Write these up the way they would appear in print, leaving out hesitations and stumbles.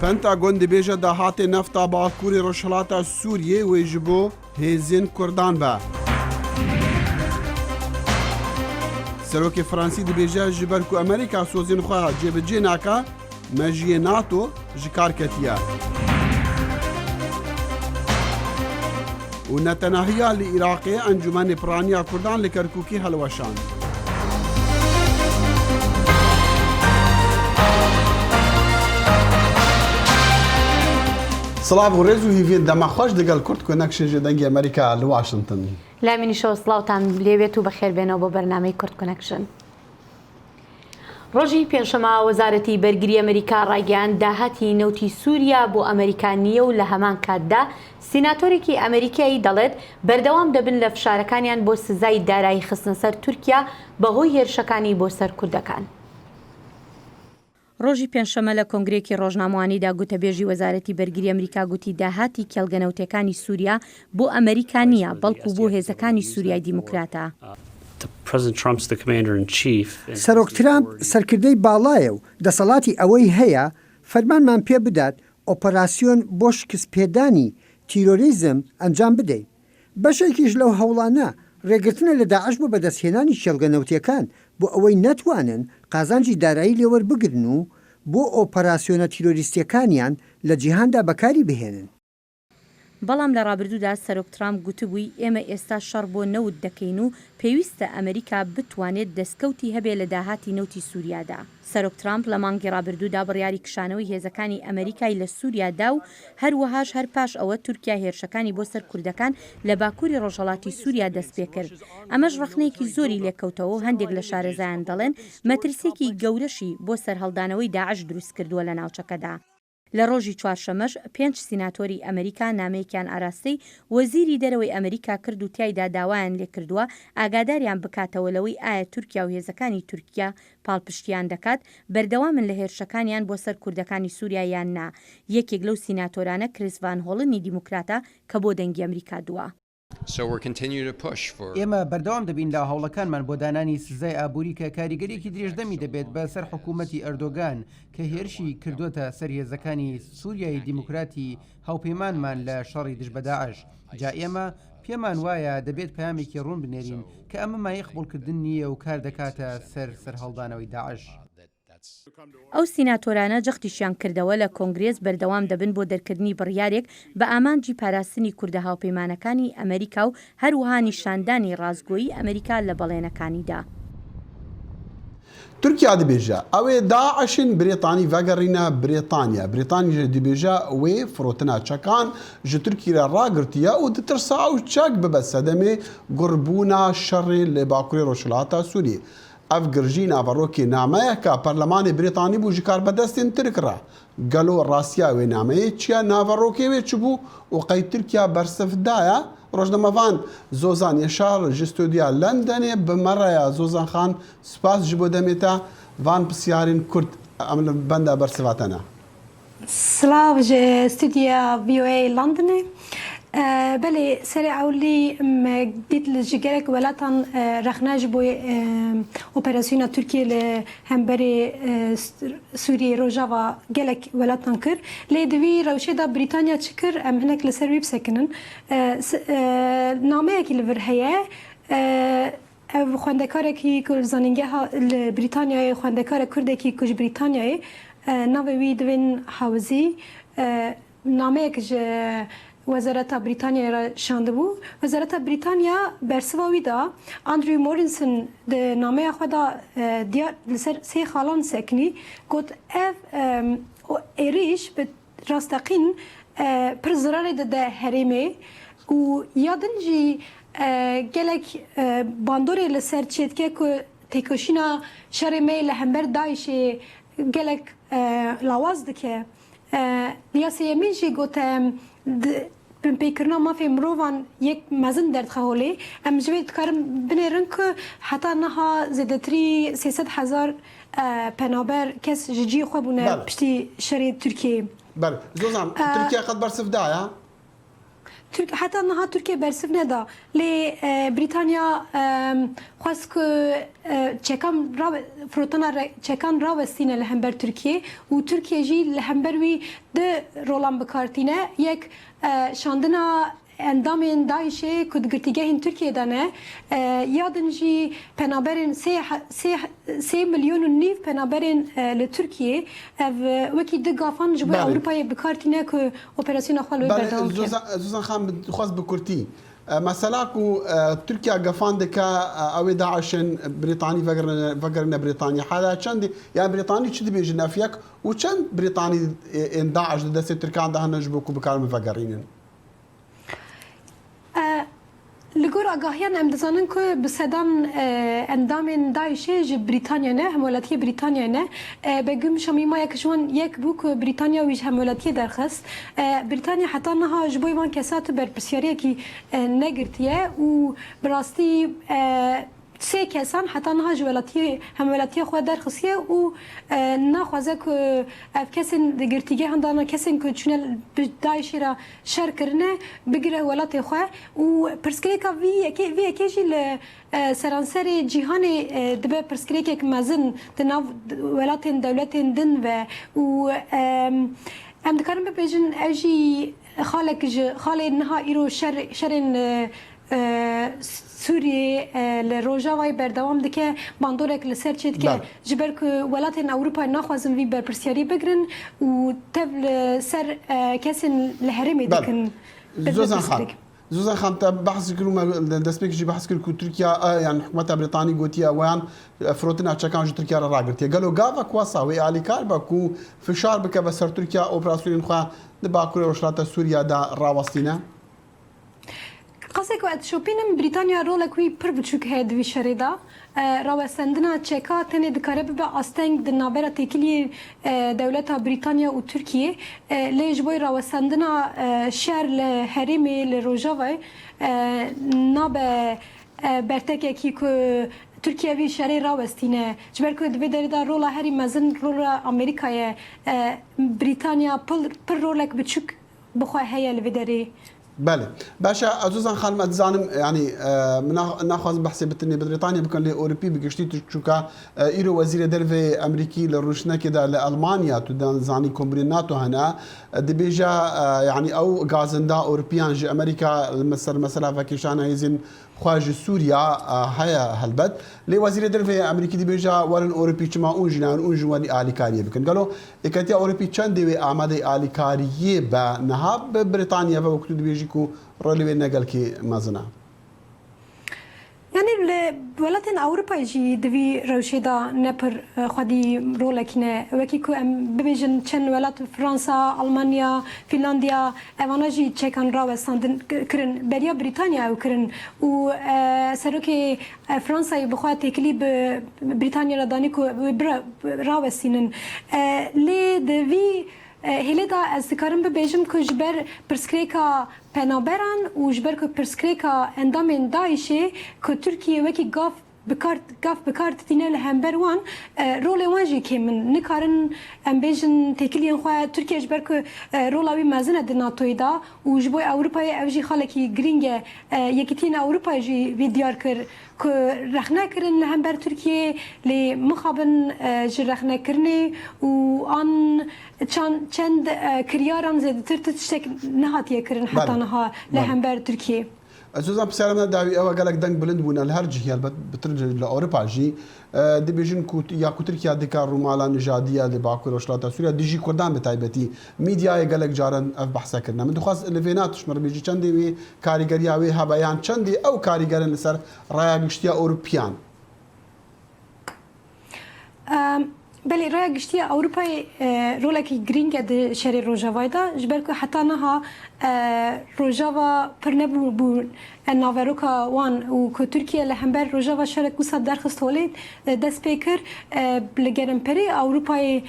پنتاگون دبیجه داهات نفتا باکوری روشلاتا سوریه و جبو هیزین کردان با. سروک فرانسی دبیجه جبر کو امریکا سوزین خواه جیب جیناکا مجی ناتو جکار کتیا. و نتناهیا لعراقی انجمن پرانیا کردان لکرکوکی هلوشان. سلام و ریز و هیوید دما خوش دگل کرد کنکشن جدنگی امریکا لواشنطن. لامینی شو سلاوتان لیویتو بخیر بینو با برنامه کرد کنکشن. ڕۆژی پێنجشەمە وەزارەتی بەرگری ئەمریکا ڕایگەیاند داهاتی نەوتی سووریا بۆ ئەمریکا نییە و لە هەمان کاتدا سیناتۆرێکی ئەمریکایی دەڵێت بەردەوام دەبن لە فشارەکانیان بۆ سزای دارایی خستنە سەر تورکیا بەهۆی هێرشەکانی بۆ سەر کوردەکان. ڕۆژی پێنجشەمە لە کۆنگرێکی ڕۆژنامەوانیدا گوتەبێژی وەزارەتی بەرگری ئەمریکا گوتی داهاتی کێڵگەنەوتەکانی سووریا بۆ ئەمریکا نییە بەڵکو بۆ هێزەکانی سووریای دیموکراتە. سەرۆک ترامپ سەرکردەی باڵایە و دەسەڵاتی ئەوەی هەیە فەرمانمان پێ بدات ئۆپەراسیۆن بۆ شکستپێدانی تیرۆریزم ئەنجام بدەین. بەشێکیش لەو هەوڵانە ڕێگرتنە لە داعش بۆ بەدەستهێنانی شێڵگەنەوتیەکان بۆ ئەوەی نەتوانن قازانجی دارایی لێوەربگرن و بۆ ئۆپەراسیۆنە تیرۆریستیەکانیان لە جیهاندا بەکاری بهێنن. بەڵام لە ڕابردوودا سەرۆک ترامپ گوتبووی ئێمە ئێستا شەڕ بۆ نەوت دەکەین و پێویستە ئەمریکا بتوانێت دەستکەوتی هەبێ لە داهاتی نەوتی سووریادا. سەرۆک ترامپ لە مانگی ڕابردوودا بڕیاری کشانەوەی هێزەکانی ئەمریکای لە سووریادا و هەروەهاش هەر پاش ئەوە تورکیا هێرشەکانی بۆ سەر کوردەکان لە باکووری ڕۆژهەڵاتی سووریا دەست پێ کرد. ئەمەش ڕخنەیەکی زۆری لێکەوتەوە و هەندێک لە شارەزایان دەڵێن مەترسێکی گەورەشی بۆ سەرهەڵدانەوەی داعش دروست کردووە لە ناوچەکەدا. لە ڕۆژی چوارشەمەش 5 سیناتۆری ئەمریکا نامەیەکیان ئاراستەی وەزیری دەرەوەی ئەمریکا کرد و تایدا داوایان لێ کردووە ئاگاداریان بکاتەوە لەوەی ئایا تورکیا و هێزەکانی تورکیا پاڵپشتیان دەکات بەردەوامن لە هێرشەکانیان بۆ سەر کوردەکانی سووریا یان نا. یەکێک لەو سیناتۆرانە کریس ڤان هۆڵنی دیموکراتە کە بۆ دەنگی ئەمریکا دووە. ئێمە بەردەوام دەبین لە هەوڵەکانمان بۆ دانانی سزای ئابووری کە کاریگەریەکی درێژدەمی دەبێت بە سەر حکوومەتی ئەردۆگان کە هێرشی کردوتە سەر هێزەکانی سووریای دیموکراتی هاوپەیمانمان لە شەڕی دژ بە داعش. جا ئێمە پێمان وایە دەبێت پەیامێکی ڕوون بنێرین کە ئەمە مای قبوڵکردن نییە و کار دەکاتە سەر هەڵدانەوەی داعش. ئەو سیناتۆرانە جەختیشیان کردەوە لە کۆنگرێز بەردەوام دەبن بۆ دەرکردنی بڕیارێک بە ئامانجی پاراستنی کوردە هاوپەیمانەکانی ئەمریکا و هەروەها نیشاندانی ڕازگۆیی ئەمریکا لە بەڵێنەکانیدا. تورکیا دبیجه اوی داعشین بریتانی وگرینه بریتانیا دبیجه اوی فروتنا چکان جو ترکی را راگرتیا و دترسا و چک ببد صدمه گربونا شر لباکوری روشلاتا سوریه. اف گرژی ناوروکی نامه که پارلمان بریتانی بو جکار بدستین ترک را گلو راسیا و نامه چیا ناوروکی و چبو و قی ترکیا برسف دایا روزنامه‌وان زوزان یشار جستودیا لندن بمره زوزان خان سپاس جبو دمیتا وان پسیارین کرد عمل بنده برسواتنا. سلاو استودیا وی او ای لندن. بله سری اولی دید لجگرک ولاتان رخناج بوی اپراسیون ترکیه ل همبری سوریه روجاوا گلک ولاتان کر لیدوی روشه دا بریتانیا چکر ام هنک لسر ویب سکنن نامه اکی لور هیه خواندکاره کی زانینگه ها بریتانیای خواندکاره کرده کی کج بریتانیای ناوی دوین حوزی نامه اکج وزارت بریتانیا را شانده بود. وزارت بریتانیا برسواوی دا اندریو مورینسون ده نامه خدا دیار لسر سه خالان سکنی گفت اف ایریش به راستقین پر ضرر ده هریمه و یادنجی گلک باندوری لسر چیتکه که تکوشینا شرمه لهمبر دایش گلک لاواز دکه دیاسیمی جی گفت پیکرنا ما فی مروان یک مزن درد خواهی ام جوید کارم بنیرن که حتی نها زیادتری 300,000 پنابر کس جی خواه بونه پشتی شری ترکیه. بله زوزان ترکیه قد برسف دایا؟ حتی نها ترکیه برسف ندا لی بریتانیا خواست که چکان را وستینه لهمبر ترکیه و ترکیه جی لهمبر وی ده رولان بکارتینه یک شاندنا اندامین داعشه که دگرتیگه ترکیه دانه یادن جی پنابرین 3 میلیون و نیف پنابرین لترکیه وکی ده گافان جبوی اروپای بکارتینه که اپراسیون خالوی بردام کرد. زوزان خان خواست بکرتی مثلا کو ترکیا قفان دکا او داعشن بريطاني فقرنا بريطانيا حالا چند يعني بريطاني چدي بيجنا فيك وچند بريطاني ان داعش دست تركان ده نجبوكو بكارم فقرينن لگور آگاهیان ام دزانن که بسدان اندام داعشه ج بریتانیا نه همولاتی بریتانیا نه بگم شمی ما یکشون یک بو که بریتانیا ویج همولاتی درخست بریتانیا حتی نها جبوی وان کسات بر پرسیاری کی نگرتیه و براستی سه کسان حتی نها جولاتی همولاتی خود درخستیه و نخوازه که کسین دگرتیگه هندانا کسین که چونه داعشی را شر کرنه بگیره ولاتی خو و پرسکریکا وی اکیجی سرانسر جهان دبه پرسکریک مزن تناو ولاتین دولتین دن و ام دکارم ببیجن اوجی خاله نها ایرو شرین سوریه لروجاوای بردوام دکه باندورک لسر چید که جبر که ولاتین اروپا نخوازن وی بر پرسیاری بگرن و تبل سر کسین لحرمی دکن زوزان خان بحث كلمه دسبيك جي بحث كل تركيا يعني حكومتها بريطاني قوتيا وين فروتنا تشكان تركيا راغرتي قالوا غافا كواسا وي علي كاربا كو فشار بك بسر تركيا اوبراسيون خا دباكو روشلاتا سوريا دا راوستينا قصدك وقت شوبينم بريطانيا رولا كوي پر بچوك هيد وي شريدا راوستندنا چكا تنه دكاره به استنگ د نابره تکلی دولتا بريطانيا و تركيا ليج بوي راوستندنا شهر لهرمي لروجاوي ناب برتك كي كو تركيا وی شهر راوستینه جبر که دوی دردا رولا هری مزن رولا امریکای بريطانيا پر رولک بچوك بخواه هيا لودري بله باشا عزوزان خان ما تزانم يعني ناخذ بحثي بتني بريطانيا بكون لاوروبي بقشتي تشوكا ايرو وزير درفي امريكي لروشنا كده لالمانيا تدان زاني كومبريناتو هنا دبيجا يعني او غازندا اوروبيان جي امريكا مثلا فاكيشان هيزن خواج سوريا هيا هلبت لي وزير درفي امريكي دبيجا ورن اوروبي كما اونجنا اونجواني اليكاريه بكن قالوا اكتي اوروبي چندي اماده اليكاريه با نهاب بريطانيا وقت دبيجي کو رولي نقل كي مازنا يعني ولاتن اوروبا جي دوی روشيدا نپر خودي رولكنه وكي كو ام ببيجن چن ولات فرنسا المانيا فنلنديا اوانا جي چكان راوستاندن كرن بريا بريطانيا او كرن و سروكي فرنسا بخوا تكلي بريطانيا لداني كو راوستينن لي دوی هلیدا از دکارم ببیجم که جبر پرسکریکا پنابران و جبر که پرسکریکا اندام داعشه که ترکیه وکی گاف بکارت تینه لهمبر وان رول وان جی که من نکارن ام بیجن تکلیین خواه ترکیه جبر که رولاوی مزنه د ناتوی دا و جبوی اروپای اوجی خالکی گرینگه یکیتین اروپای جی ویدیار کر که رخنه کرن لهمبر ترکیه لی مخابن جی رخنه کرنه و آن چند کریاران زیده تر تشتک نهاتیه کرن حتی نها لهمبر ترکیه زوزان بسالمنا داوي او قالك دنگ بلند بونا الهرج هي بترجع لاوروبا جي دي بيجن كوت يا تركيا ديكار رومالا نجاديه لباكو روشلاتا سوريا ديجي كردان بتايبتي ميديا قالك جارن اف بحثا كرنا من دخواس ليفينات شمر بيجي چندي وي كاريگريا وي هبيان چندي او كاريگرن لسر رايا گشتيا اوروبيان بله رای گشتی اروپای رولکی گرینگ د شهر روجاوای دا جبر که حتی نها روجاوا پر نبو بو ناوروکا وان و که ترکیه لهمبر روجاوا شهر کوسا درخست ولید دست پیکر لگرم پری اروپای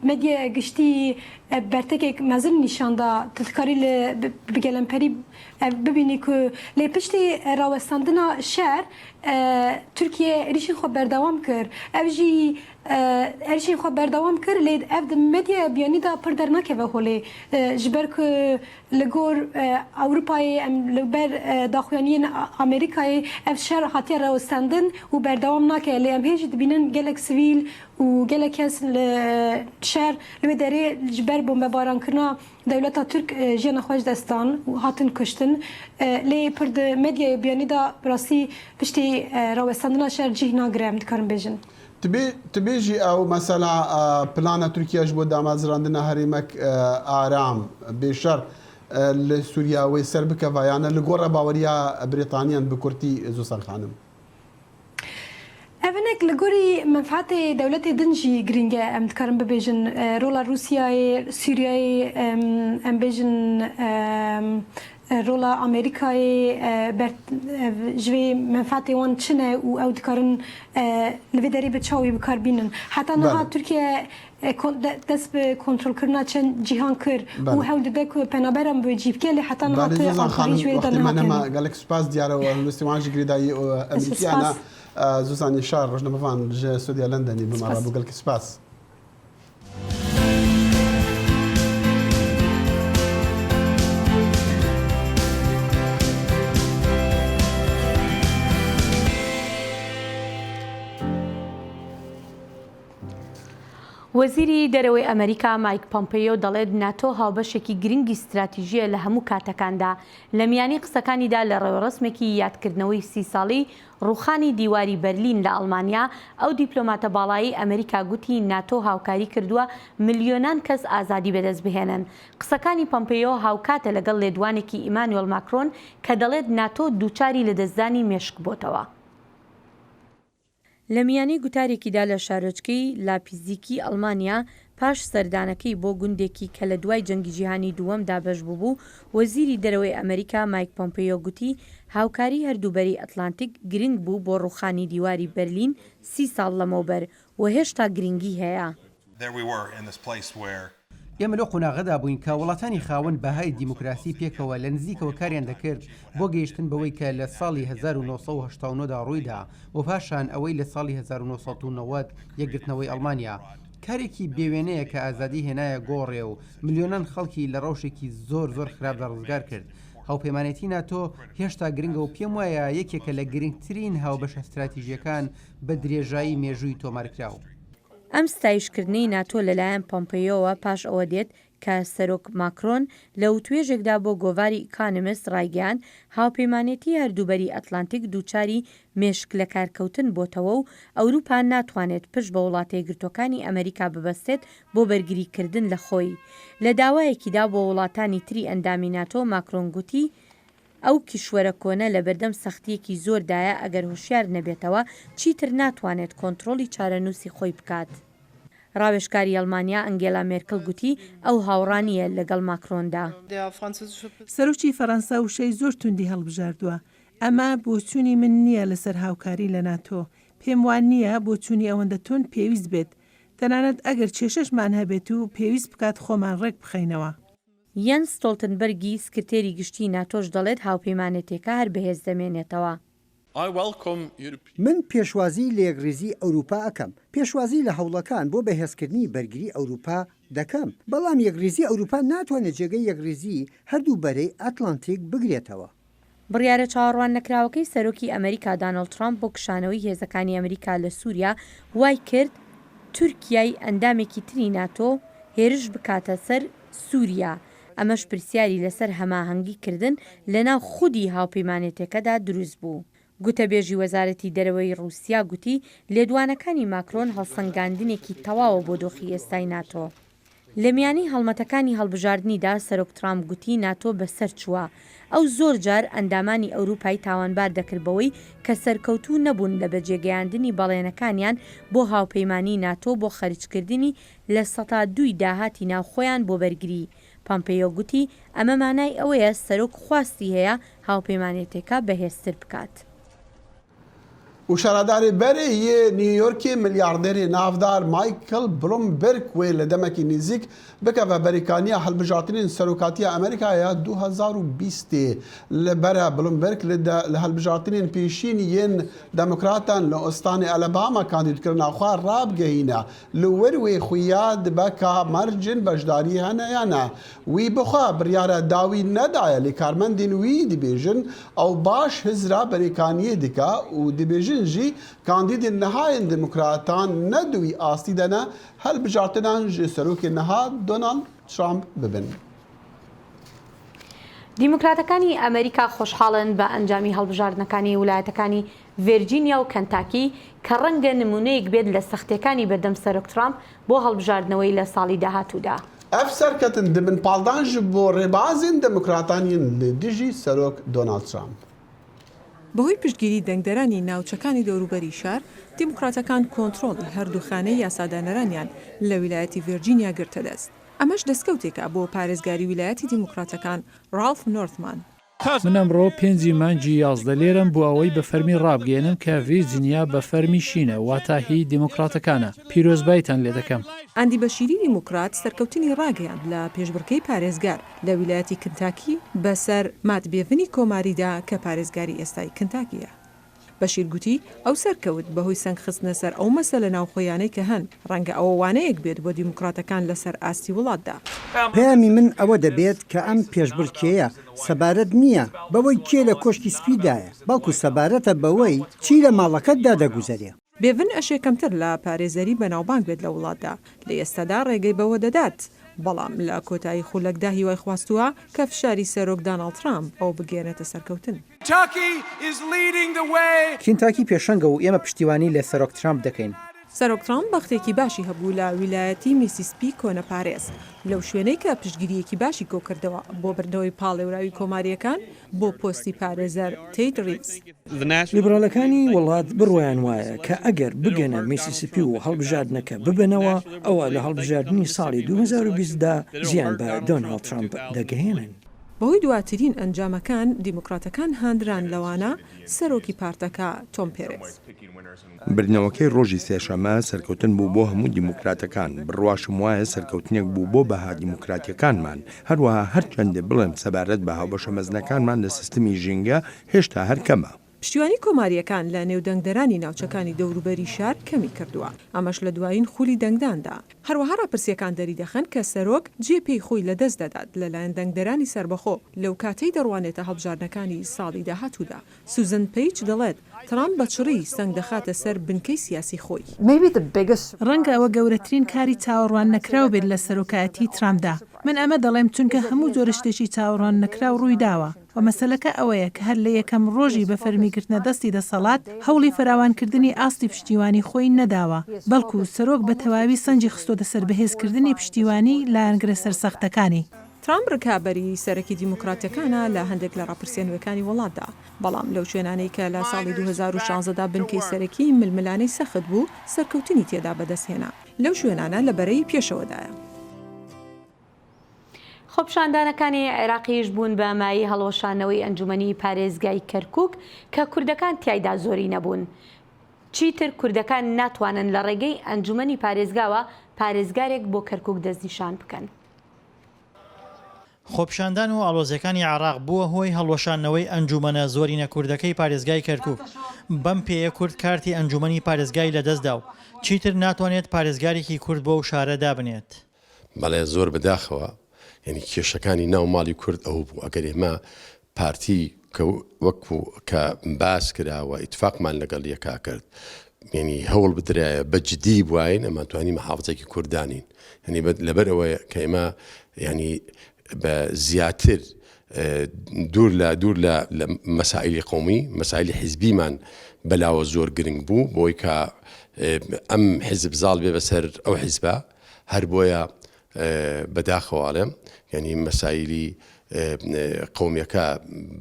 مدیا گشتی برتکێک مەزن نیشاندا تکاری لە بگەلمپەری ببینی ku lê piştî rawestandina şer Tirkiye êrişên xwe berdewam kir ev jî êrişên xwe berdewam kir lê ev di medyaya biyanî da pir dernakeve holê ji ber ku li gor Ewropayê em li ber daxuyaniyên Amerîkayê ev şer hatiye rawestandin û berdewam nake lê em hê jî dibînin gelek sivîl û gelek kes li şer li wê derê ji ber bombebarankirina dewleta Türk jiyana xwe ji destan û hatin kuştin lê pir di medyaya biyanî da rastî piştî rawestandina şer cih nagire em dikarin bêjin. تبێژی ئەو مەسەلا پلانە تورکیاش بۆ دامازراندنە هەرێمەک ئارام بێشەر لە سووریاوەی سەر بکەڤایانە لە گۆڕە باوەریە بریتانیان بکورتی زوسەر خانم. Evenek li gorî menfaetê dewletê din jî giring e em dikarin bibêjin rola Rûsyayê, Sûriyayê em bêjin rola Amerîkayê ji vê menfaetê wan çin e û ew dikarin li vê derê bi çawê bikarbînin. Heta niha Tirkiye dest bi kontrolkirina çend cîhan kir û hewl dide ku penaberan bi cîvkê lê heta niha Ankarayê ji wê de نما gelek spas diyara وەستیوان ji girêdayî ئەمریکیانە زوزانی شار ڕۆژنەمەڤان ji سودیا لەندەنی بمەڕە بۆ gelkî سپاس. وەزیری دەرەوەی ئەمریکا مایک پۆمپیۆ دەڵێت ناتۆ هاوبەشێکی گرنگی استراتیژیە لە هەموو کاتەکاندا لە میانی قسەکانیدا لە ڕێوەڕسمێکی یادکردنەوەی 30 ساڵی ڕووخانی دیواری بەرلین لە ئەڵمانیا ئەو دیپلۆماتە باڵایی ئەمریکا گوتی ناتۆ هاوکاری کردووە ملیۆنان کەس ئازادی بەدەست بهێنن. قسەکانی پۆمپیۆ هاوکاتە لەگەڵ لێدوانێکی ئیمانوێل ماکرۆن کە دەڵێت ناتۆ دووچاری لەدەستدانی مێشک بۆتەوە. لە میانی گوتارێکیدا لە شارۆچکەی لاپیزیکی ئەڵمانیا پاش سەردانەکەی بۆ گوندێکی کە لە دوای جەنگی جیهانی دووەمدا بەش بوو وەزیری دەرەوەی ئەمریکا مایک پۆمپیۆ گوتی هاوکاری هەردووبەری ئەتلانتیک گرنگ بوو بۆ ڕووخانی دیواری بەرلین 30 ساڵ لەمەوبەر و هێشتا گرنگی هەیە. ئێمە لەو قۆناغەدا بووین کە وڵاتانی خاوەن بەهای دیموکراسی پێکەوە لە نزیکەوە کاریان دەکرد بۆ گەیشتن بەوەی کە لە ساڵی 1970دا ڕوویدا و پاشان ئەوەی لە ساڵی 1990 یەکگرتنەوەی ئەڵمانیا کارێکی بێوێنەیە کە ئازادی هێنایە گۆڕێ و ملیۆنان خەڵکی لە ڕەوشێکی زۆر خراپدا ڕزگار کرد. هاوپەیمانێتی ناتۆ هێشتا گرنگە و پێم وایە یەکێکە لە گرنگترین هاوبەشە استراتیژیەکان بە درێژایی مێژووی تۆمارکراوە. ئەم ستایشکردنەی ناتۆ لەلایەن پۆمپیۆوە پاش ئەوە دێت کە سەرۆک ماکرۆن لە وتوێژێکدا بۆ گۆڤاری ئیکانمیست ڕایگەیان هاوپەیمانێتی هەردووبەری ئەتلانتیک دووچاری مێشک لە کارکەوتن بۆتەوە و ئەوروپا ناتوانێت پشت بە وڵاتە یەکگرتوەکانی ئەمریکا ببەستێت بۆ بەرگریکردن لە خۆی. لە داوایەکیدا بۆ وڵاتانی تری ئەندامی ناتۆ ماکرۆن گوتی ئەو کیشوەرە کۆنە لە بەردەم سەختیەکی زۆردایە ئەگەر هوشیار نەبێتەوە چیتر ناتوانێت کۆنتڕۆلی چارەنووسی خۆی بکات. ڕاوێژکاری ئەڵمانیا ئەنگێلا مێرکل گوتی ئەو هاوڕانیە لەگەڵ ماکرۆندا. سەرۆکی فەڕەنسا وشەی زۆر توندی هەڵبژاردووە. ئەمە بۆچوونی من نییە لەسەر هاوکاری لە ناتۆ. پێم وان نییە بۆچوونی ئەوەندە تۆن پێویست بێت. تەنانەت ئەگەر کێشەشمان هەبێت و پێویست بکات خۆمان ڕێک بخەینەوە. یەن ستۆلتنبەرگی سکرتێری گشتی ناتۆش دەڵێت هاوپەیمانێتێکە هەر بەهێز دەمێنێتەوە. من پێشوازی لە یەکریزی ئەوروپا ئەەکەم. پێشوازی لە هەوڵەکان بۆ بەهێزکردنی بەرگری ئەوروپا دەکەم. بەڵام یەکریزی ئەوروپا ناتوانێت جێگەی یەکریزی هەردوو بەرەی ئەتلانتیک بگرێتەوە. بڕیارە چاوەڕوان نەکراوەکەی سەرۆکی ئەمریکا دانەڵد ترامپ بۆ کشانەوەی هێزەکانی ئەمریکا لە سووریا وای کرد تورکیای ئەندامێکی تری ناتۆ هێرش بکاتە سەر سووریا. ئەمەش پرسیاری لەسەر هەماهەنگی کردن لەناو خودی هاوپەیمانێتەکەدا دروست بوو. گوتەبێژی وەزارەتی دەرەوەی ڕووسیا گوتی لێدوانەکانی ماکرۆن هەڵسەنگاندنێکی تەواوە بۆ دۆخی ئێستای ناتۆ. لە میانی هەڵمەتەکانی هەڵبژاردننیدا سەرۆک ترامپ گوتی ناتۆ بەسەر چووە. ئەو زۆر جار ئەندامانی ئەوروپای تاوانبار دەکردبەوەی کە سەرکەوتوو نەبوون لە بەجێگەیاندنی بەڵێنەکانیان بۆ هاوپەیمانی ناتۆ بۆ خەریجکردنی لە 200 داهاتی ناوخۆیان بۆ بەرگری. پۆمپیۆ گوتی ئەمە مانای ئەوەیە سەرۆک خواستی هەیە هاوپەیمانێتێکە بەهێزتر بکات. و شارەداری بەرەیە نیویۆرکی ملیاردێری ناودار مایکل بلومبرگ وێ لە دەمەکی نزیک بکەوە بەریکانیا هەڵبژارتنین سەرۆکاتیە ئەمریکایە 2020 لەبەرە بلومبرگ لە هەڵبژارتنین پێشینی یەن دەموکراتان لە ئۆستانی ئەلەباما کاندیدکردناخوا ڕابگەهینە لە وەروێ خویا دبەکە مەرجن بەشداری هەنەیانە وی بخوا بڕیارە داوی نەدایە لە کارمەندین وی دەبێژن ئەو باش هزرا بەریکانیە دکا و دەبێژن ژی کاندیدین نەهایەن دموکراتان نەدوی ئاستی دەنە هەڵبژارتنان ژێ سەرۆکی نەها دۆنالد ترامپ ببن. دیموکراتەکانی ئەمریکا خۆشحاڵن بە ئەنجامی هەڵبژاردنەکانی ویلایەتەکانی ڤێرجینیا و کەنتاکی کە ڕەنگە نمونەیەک بێت لە سەختیەکانی بەردەم سەرۆک ترامپ بۆ هەڵبژاردنەوەی لە ساڵی داهاتوودا. ئەف سەرکەتن دبن پاڵدان ji بۆ ڕێبازین دموکراتانین لە دژی سەرۆک دۆنالد ترامپ. بەهۆی پشتگیری دەنگدەرانی ناوچەکانی دەوروبەری شار دیموکراتەکان کۆنتڕۆڵی هەردووخانەی یاسادانەرانیان لە ویلایەتی ڤێرجینیا گرتە دەست. ئەمەش دەستکەوتێکە بۆ پارێزگاری ویلایەتی دیموکراتەکان ڕالف نۆرتمان. من ئەمڕۆ 5 مانگی 11 لێرم بۆ ئەوەی بە فەرمی ڕابگەێنم کە ڤیرجینیا بە فەرمی شینە واتاهی دیموکراتەکانە پیرۆزبایتان لێ دەکەم. ئەندی بەشیری دیموکرات سەرکەوتنی ڕاگەیان لە پێشبڕکەی پارێزگار لە ویلایەتی کنتاکی بەسەر ماتبێڤنی کۆماریدا کە پارێزگاری ئێستای کنتاکیە. بەشیر گوتی ئەو سەرکەوت بەهۆی سنگ خستنە سەر ئەو مەسەلە ناوخۆیانەی کە هەن ڕەنگە ئەوە وانەیەک بێت بۆ دیموکراتەکان لەسەر ئاستی وڵاتدا. پەیامی من ئەوە دەبێت کە ئەم پێشبڕکێیە سەبارەت نییە بەوەی کێ لە کۆشتی سپیدایە بەڵکو سەبارەتە بەوەی چی لە ماڵەکەتدا دەگوزارێ. بێڤن ئەشێکەمتر لە پارێزەری بەناوبانگ بێت لە وڵاتدا لە ئێستادا ڕێگەی بەوە دەدات. بەڵام لە کۆتایی خولەکدا هیوای خواستووە کە فشاری سەرۆک دۆناڵد ترامپ ئەو بگێنێتە سەرکەوتن. کینتاکی پێشەنگە و ئێمە پشتیوانی لە سەرۆک ترامپ دەکەین. سەرۆک ترامپ بەختێکی باشی هەبوو لە ویلایەتی میسیسپی کۆنەپارێز لەو شوێنەی کە پشتگیریەکی باشی کۆکردەوە بۆ بردنەوەی پاڵێوراوی کۆماریەکان بۆ پۆستی پارێزەر تێیت ریڤز. لیبرالەکانی وڵات بڕوایان وایە کە ئەگەر بگەنە میسیسپی و هەڵبژاردنەکە ببنەوە ئەوە لە هەڵبژاردننی ساڵی 2020دا زیان بە دۆناڵد ترامپ دەگەهێنن. بەهۆی دواترین ئەنجامەکان دیموکراتەکان هاندران لەوانە سەرۆکی پارتەکە تۆم پێرێز. بردنەوەکەی ڕۆژی سێشەمە سەرکەوتن بوو بۆ هەموو دیموکراتەکان بڕواشم وایە سەرکەوتنێک بوو بۆ بەها دیموکراتیەکانمان هەروەها هەرچەندێ بڵێن سەبارەت بە هاوبەشە مەزنەکانمان لە سیستمی ژینگە هێشتا هەرکەمە. پشتیوانی کۆماریەکان لە نێودەنگدەرانی ناوچەکانی دەوروبەری شار کەمی کردووە ئەمەش لە دوایین خولی دەنگداندا هەروەها ڕاپرسیەکان دەری دەخەن کە سەرۆک جێپێی خۆی لەدەست دەدات لەلایەن دەنگدەرانی سربەخۆ لەو کاتەی دەڕوانێتە هەڵبژاردنەکانی ساڵی داهاتوودا. سوزن پیج دەڵێت ترامپ بە چڕی سەنگ دەخاتە سەر بنکەی سیاسی خۆی. ڕەنگە ئەوە گەورەترین کاری چاوەڕوان نەکراو بێت لە سەرۆکایەتی ترامپدا. من ئەمە دەڵێم چونکە هەموو جۆرە شتێکی چاوەڕوان نەکراو ڕووی داوە. و مەسەلەکە ئەوەیە کە هەر لە یەکەم ڕۆژی بە فەرمیگرتنە دەستی دەسەڵات هەوڵی فراوانکردنی ئاستی پشتیوانی خۆی نەداوە بەڵکو سەرۆک بە تەواوی سەنجی خستۆتە سەر بەهێزکردنی پشتیوانی لایەنگرە سەرسەختەکانی. ترامپ ڕکابەری سەرەکی دیموکراتەکانە لە هەندێک لە ڕاپرسیێنەوەکانی وڵاتدا بەڵام لەو شوێنانەی کە لە ساڵی 2016دا بنکەی سەرەکی ململانەی سەخت بوو سەرکەوتنی تێدا بەدەستهێنا لەو شوێنانە لە بەرەی پێشەوەدایە. خۆپشاندانەکانی عێراقیش بوون بە مای هەڵۆشانەوەی ئەنجومەنی پارێزگای کەرکووک کە کوردەکان تیایدا زۆری نەبوون. چیتر کوردەکان ناتوانن لە ڕێگەی ئەنجومەنی پارێزگاوە پارێزگارێک بۆ کەرکووک دەستنیشان بکەن. خۆپشاندان و ئاڵۆزیەکانی عێراق بووە هۆی هەڵۆشانەوەی ئەنجومەنە زۆرینە کوردەکەی پارێزگای کەرکووک. بەم پێیە کورد کارتی ئەنجومەنی پارێزگای لەدەستدا و چیتر ناتوانێت پارێزگارێکی کورد بۆ و شارەدا بنێت. بەڵێ زۆر بەداخەوە یعنی کێشەکانی ناو ماڵی کورد ئەو بوو ئەگەر ئێمە پارتی وەکو کە باس کراوە ئیتفاقمان لەگەڵ یەکا کرد یعنی هەوڵ بدرایە بەجددی بواین ئەمە توانی مەحافزێکی کوردانین یعنی لەبەر ئەوەیە کە ئێمە ینی بە زیاتر دوور لە مەسائلی قومی مەسائلی حیزبیمان بەلاوە زۆر گرنگ بوو بۆی کە ئەم حیزب زاڵ بێ بەسەر ئەو حیزبە هەر بۆیە بەداخەواڵێم یعنی مەسایلی قومیەکە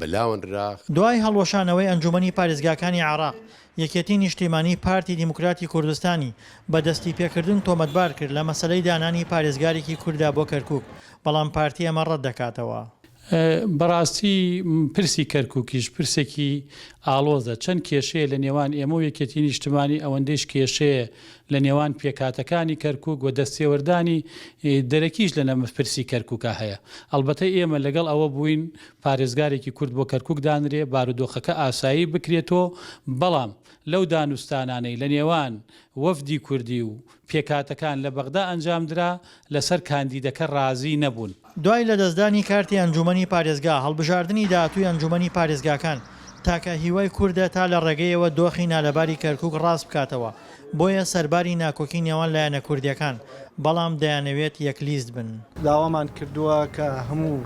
بەلاوەنرا. دوای هەڵوەشانەوەی ئەنجومەنی پارێزگاکانی عێراق یەکێتی نیشتیمانی پارتی دیموکراتی کوردستانی بەدەستی پێکردن تۆمەتبار کرد لە مەسەلەی دانانی پارێزگارێکی کووردا بۆ کەرکووک بەڵام پارتی ئەمە ڕەت دەکاتەوە. بەڕاستی پرسی کەرکووکیش پرسێکی ئاڵۆزە چەند کێشەیە لە نێوان ئێمە و یەکێتی نیشتمانی ئەوەندەیش کێشەیە لە نێوان پێکاتەکانی کەرکووک و دەستێوەردانی دەرەکیش لە نەمە پرسی کەرکووکە هەیە ئەلبەتە ئێمە لەگەڵ ئەوە بووین پارێزگارێکی کورد بۆ کەرکووک دانرێ بارودۆخەکە ئاسایی بکرێتەوە بەڵام لەو دانوستانانەی لە نێوان وەفدی کوردی و پێکاتەکان لە بەغدا ئەنجامدرا لەسەر کاندیدەکە ڕازی نەبوون. دوای لە دەستدانی کارتی ئەنجومەنی پارێزگا هەڵبژاردننی داهاتووی ئەنجومەنی پارێزگاکان تاکە هیوای کووردە تا لە ڕێگەیەوە دۆخی نالەباری کەرکووک ڕاست بکاتەوە بۆیە سەرباری ناکۆکی نێوان لایەنە کوردیەکان بەڵام دەیانەوێت یەکلیست بن. داوامان کردووە کە هەموو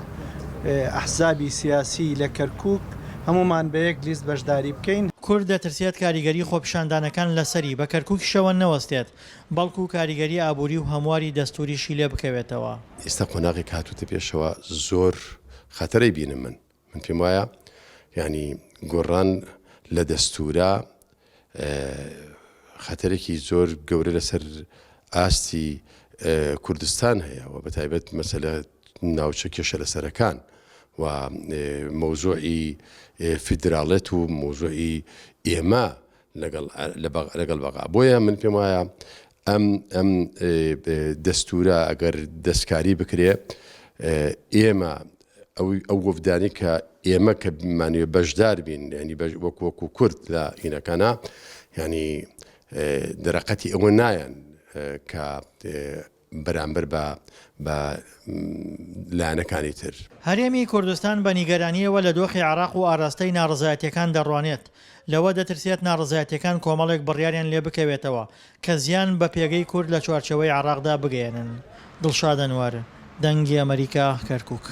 ئەحزابی سیاسی لە کەرکووک هەمومان بە یەک لیست بەشداری بکەین. کورد دەترسێت کاریگەری خۆپیشاندانەکان لەسەری بە کەرکووکیشەوە نەوەستێت بەڵکو کاریگەری ئابووری و هەمواری دەستوریشی لێ بکەوێتەوە. ئێستا قۆناغی هاتووتە پێشەوە زۆر خەتەرەی بینم من پێم وایە ینی گۆڕان لە دەستورە خەتەرێکی زۆر گەورە لەسەر ئاستی کوردستان هەیە و بەتایبەت مەسەلە ناوچە کێشە لەسەرەکان و مۆزوعی فیدراڵێت و مۆزوعی ئێمە لەگەڵ بەغا بۆیە من پێم وایە ئەم دەستورە ئەگەر دەستکاری بکرێ ئێمە ئەو وەفدانی کە ئێمە کە بمانوێ بەشدار بین ینی وەکو کورد لە هینەکانە ینی دەرەقەتی ئەوە نایەن کە بەرامبەر بە لایەنەکانی تر. هەرێمی کوردستان بە نیگەرانیەوە لە دۆخی عراق و ئاراستەی ناڕزایەتیەکان دەڕوانێت لەوە دەترسێت ناڕزایەتیەکان کۆمەڵێک بڕیاریان لێ بکەوێتەوە کە زیان بە پێگەی کورد لە چوارچەوەی عراقدا بگەێنن. دڵشاد ئەنوار دەنگی ئەمریکا کەرکووک.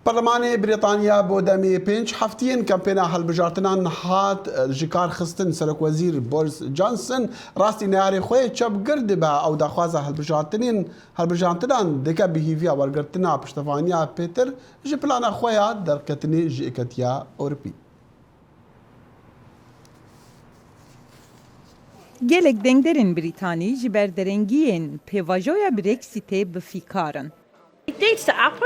پەرلەمانی بریتانیا بۆ دەمی 5 هەفتەیەن کەمپێنە هەڵبژارتنان هات ji kar xistin Serokvezîr Boris Johnson rastî neyarê xwe çepgir dibe ew daxwaza hilbijartinan dike bihîviya wergirtina piştevaniya Pêtir ji plana xwe ya derketinê ji Eketiya Ewropî. Gelek dengderên Brîtanî ji ber derengiyên pêvajoya Brexitê bifîkarin.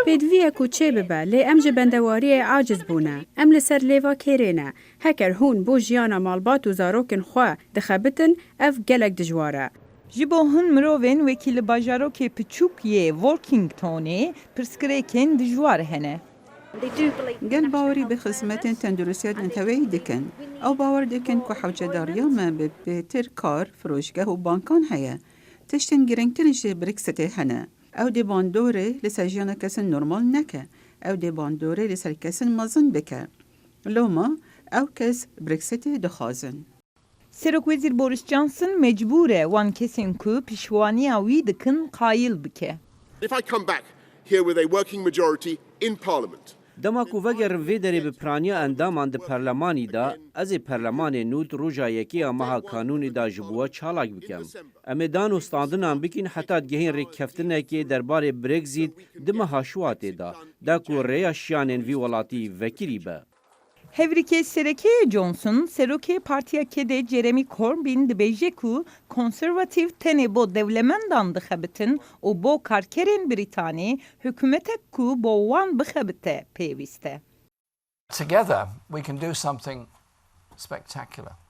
پێدویەک و چێ ببە لێ ئەم ji بەندەواریە عاجز بوونە ئەم لەسەر لێوا کێرێنە هەکەر هون بۆ ژیانە ماڵبات و zarokên xwe dixebitin ev gelek dijwar e. Ji bo hûn mirovên wekî li bajarokê piçûk yê Workingtonê pirsgirêkên dijwar hene. Gel bawerî bi xizmetên tenduristiyê teveyî dikin. Ew bawer dikin ku hewcedariya me bi bêtir kar, firojgeh û bankan heye. Tiştên girîngtirî ji Brexitê hene. ew dê bandorê li ser jiyana kesin normal neke. Ew dê bandorê li ser kesin mezin bike. Loma ew kes Brexitê dixwazin. Serokwezîr Boris Johnson mecbûr e wan kesên ku pîşwaniya wî dikin qayîl bike. If I come back here with a working majority in Parliament, dema ku veger vê derê bi piraniya endaman di perlemanî da ez ê perlemanê nû di roja yekiya meha kanûnê da ji bo we çalak bikim. Em ê danûstandinan bikin heta gehên rêkeftinekê derbarê Brexit di meha Şuatê da da ku rêya şiyanên vî welatî vekirî be. Hevrikê Serekê Johnson, Serokê Partiya Kedê Jeremy Corbyn dibêje ku konservatîv tenê bo dewlemendan dixebitin û bo karkerên Brîtanî hikûmetek ku bo wan bixebite pêwîst e. Together we can do something spectacular.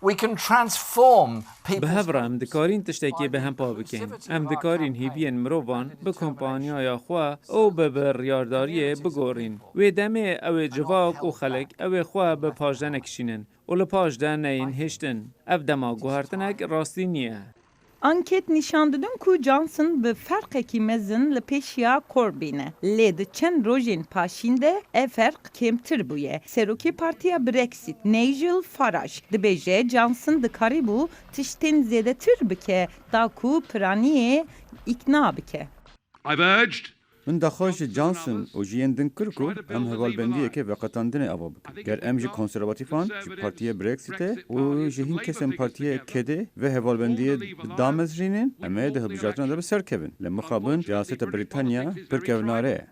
We can transform people. Bi hev re em dikarin tiştekê bi hempa bikin. Em dikarin hêviyên mirovan bi kompanyaya xwe û bi biryardariyê bigorîn. Wê demê ew ê civak û xelek ew ê xwe bi pajde nekişînin û li pajde neyên hêştin. Ev dema guhertinek rastî niye. Anket nîşan didin ku Johnson bi ferqekî mezin li pêşiya Corbyn e. Lê di çend rojên paşîn de ev ferq kêmtir bûye. Serokê Partiya Brexit Nigel Farage dibêje Johnson dikarîbû tiştên zêdetir bike da ku piraniyê îkna bike. I've urged Min daxwaş ji Johnson û ji yên din kir ku em hevalbendiyekê veqetandinê ava bikin. Ger em ji konservatîfan, ji Partiya Brexitê û ji hîn kesên Partiya Kedê ve hevalbendiyê damezrînin em ê di hilbijartina de bi ser kevin. Li mixabin siyaseta Brîtanya pir kevnare ye.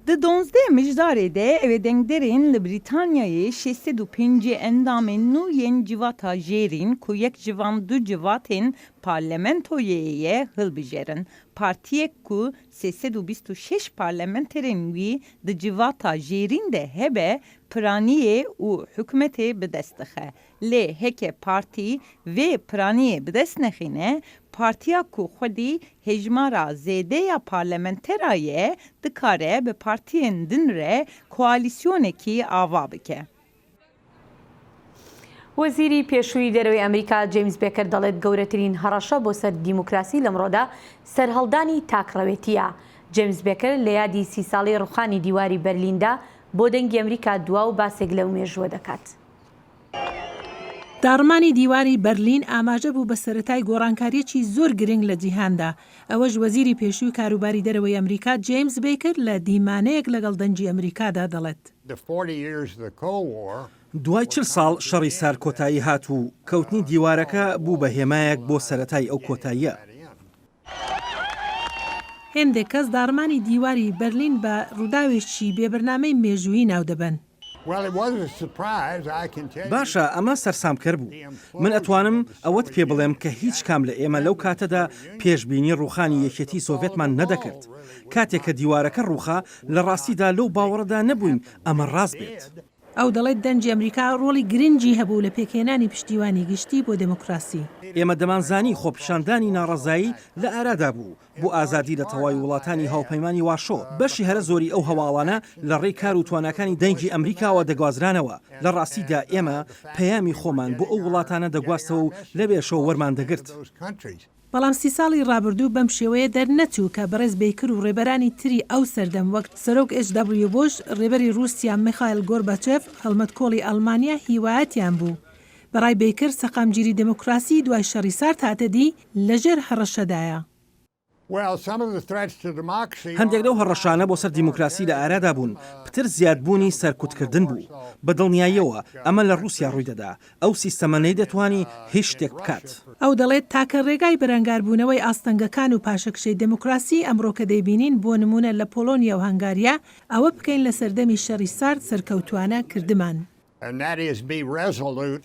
Di 12 mijdarê de ew dengderên li Brîtanyayê 605 endamên nû yên civata jêrîn ku yek civan du civatên parlamentoyê ye hilbijerin. Partiyek ku 326 parlamenterên wî di civata jêrîn de hebe piraniyê û hikûmetê bi dest dixe. Lê heke partî vê piraniyê bi dest nexîne, partiya ku xwedî hejmara zêdeya parlamentera ye dikare bi partiyên din re koalîsyonekî ava bike. وەزیری پێشووی دەرەوەی ئەمریکا جیمز بێکەر دەڵێت گەورەترین هەڕەشە بۆ سەر دیموکراسی لەمڕۆدا سەرهەڵدانی تاکڕەوێتیە. جیمز بێکەر لە یادی 30 ساڵی ڕوخانی دیواری بەرلیندا بۆ دەنگی ئەمریکا دوا و باسێک لەو مێژووە دەکات. داڕمانی دیواری بەرلین ئاماژە بوو بە سەرەتای گۆڕانکاریەکی زۆر گرنگ لە جیهاندا. ئەوەش وەزیری پێشووی کاروباری دەرەوەی ئەمریکا جیمز بێکەر لە دیمانەیەک لەگەڵ دەنگی ئەمریکادا دەڵێت. دوای 40 ساڵ شەڕی سار کۆتایی هات و کەوتنی دیوارەکە بوو بە هێمایەک بۆ سەرەتای ئەو کۆتاییە. هێندێک کەس داڕمانی دیواری بەرلین بە ڕووداوێکی بێبەرنامەی مێژوویی ناو دەبن. باشە ئەمە سەرسامکەر بوو. من ئەتوانم ئەوەت پێ بڵێم کە هیچ کام لە ئێمە لەو کاتەدا پێشبینی ڕوخانی یەکێتی سۆڤێتمان نەدەکرد. کاتێک کە دیوارەکە ڕوخا لە ڕاستیدا لەو باوەڕدا نەبووین ئەمە ڕاست بێت. ئەو دەڵێت دەنجی ئەمریکا ڕۆڵی گرنگی هەبوو لە پێکهێنانی پشتیوانی گشتی بۆ دموکراسی. ئێمە دەمانزانی خۆپیشاندانی ناڕەزایی لە ئارادا بوو بۆ ئازادی لە تەواوی وڵاتانی هاوپەیمانی واشۆ. بەشی هەرە زۆری ئەو هەواڵانە لە ڕێی کار و توانەکانی دەنگی ئەمریکاوە دەگوازرانەوە. لە ڕاستیدا ئێمە پەیامی خۆمان بۆ ئەو وڵاتانە دەگواستەوە و لە بێشەوە وەرمان دەگرت. بەڵام 30 ساڵی ڕابردوو بەم شێوەیە دەرنەچوو کە بەڕێز بێکر و ڕێبەرانی تری ئەو سەردەم وەک سەرۆک HW بۆش، ڕێبەری رووسیا میخایل گۆرباچێف، هەڵمەت کۆڵی ئەڵمانیا هیوایەتیان بوو. بەڕای بێکر سەقامگیری دموکراسی دوای شەڕی سارد هاتەدی لەژێر هەڕەشەدایە. هەندێک لەو هەڕەشانە بۆ سەر دیموکراسی لە ئارادا بوون، پتر زیادبوونی سەرکوتکردن بوو. بە دڵنیاییەوە ئەمە لە رووسیا ڕووی دەدا. ئەو سیستەمەنەی دەتوانی هیچ شتێک بکات. ئەو دەڵێت تاکە ڕێگای بەرەنگاربوونەوەی ئاستەنگەکان و پاشەکشەی دموکراسی ئەمڕۆکە دەیبینین بۆ نمونە لە پۆلۆنیا و هەنگاریا ئەوە بکەین لە سەردەمی شەڕی سارد سەرکەوتوانە کردمان.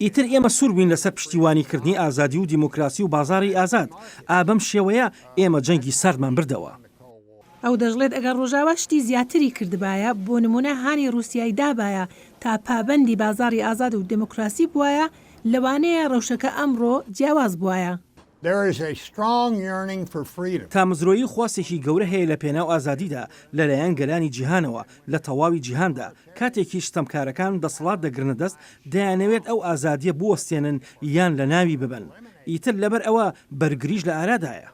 ئیتر ئێمە سوور بووین لەسەر پشتیوانیکردنی ئازادی و دیموکراسی و بازاری ئازاد. ئابەم شێوەیە ئێمە جەنگی ساردمان بردەوە. ئەو دەژڵێت ئەگەر ڕۆژاوا شتی زیاتری کردبایە بۆ نمونە هانی رووسیایی دابایە تا پابەندی بازاری ئازاد و دموکراسی بواە، لەوانەیە ڕەوشەکە ئەمڕۆ جیاواز بواە. تامزرۆیی خواسێکی گەورە هەیە لە پێناو ئازادیدا لەلایەن گەلانی جیهانەوە لە تەواوی جیهاندا. کاتێکی شتەمکارەکان دەسەڵات دەگرنە دەست دەیانەوێت ئەو ئازادیە بوەستێنن یان لە ناوی ببن. ئیتر لەبەر ئەوە بەرگریش لە ئارادایە.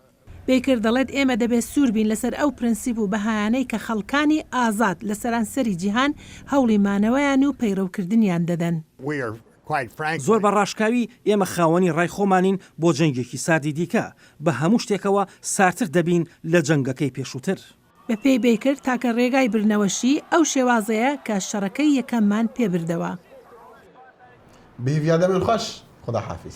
بێکر دەڵێت ئێمە دەبێت سوور بین لەسەر ئەو پرەنسیپ و بەهایانەی کە خەڵکانی ئازاد لە سەرانسەری جیهان هەوڵی مانەوەیان و پەیڕەوکردنیان دەدەن. زۆر بە ڕاشکاوی ئێمە خاوەنی ڕای خۆمانین بۆ جەنگێکی سادی دیکە. بە هەموو شتێکەوە سارتر دەبین لە جەنگەکەی پێشووتر. بە پێی بێکر تاکە ڕێگای برنەوەشی ئەو شێوازەیە کە شەڕەکەی یەکەممان پێبردەوە. بهیڤیادە من خۆش، خدا حافظ.